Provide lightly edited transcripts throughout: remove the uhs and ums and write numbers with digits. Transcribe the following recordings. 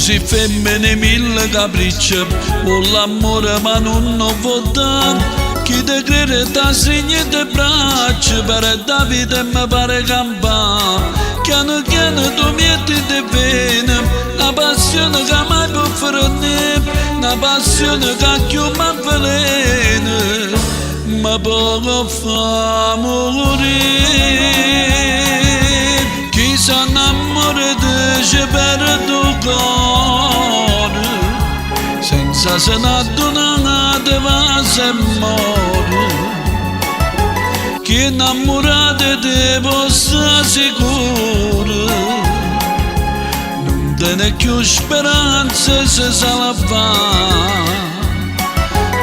Così femmine mille capricci, con l'amore ma non lo vota. Chi te crede ta stringe te braccia, per da vita mi pare campà. Piano piano tu metti te pena, una passione che mai può frenare, una passione che più mi avvelena, ma poco fa morire. Chi si innamora di te per tuo cuore, senza se ne adunare va se muore. Chi è innamorato di te può stare sicuro, non tiene più speranza se se la fa.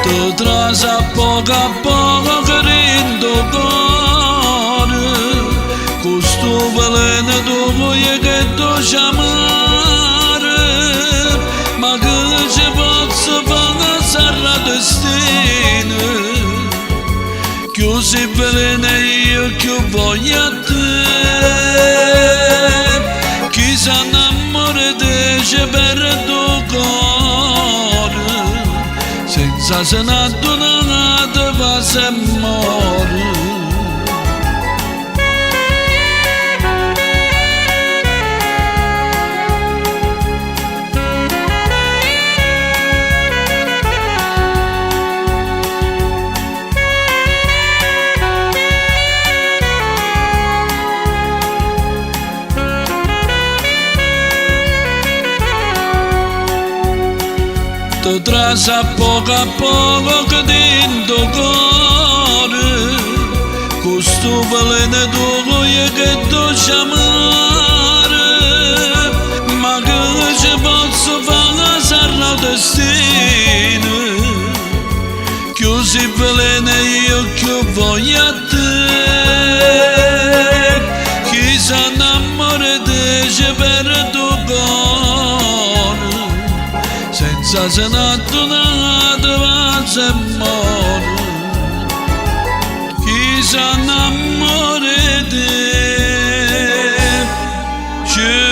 Tu trasi a poco che rendo cuore, questo veleno tu vuoi che tu chiamare, ma che ci posso fare sarà destino. Così veleno io che voglio a te. Chi si innamora di te per tuo cuore, senza se ne adunare va se muore. Tu trasi a poco che dentro cuore, questo veleno tu vuoi che tu chiamare, ma che ci posso fare sarà destino. Così veleno io che voglio a te. Chi si innamora di te per tuo cuore, senza se ne adunare va se muore. Chi si innamora di te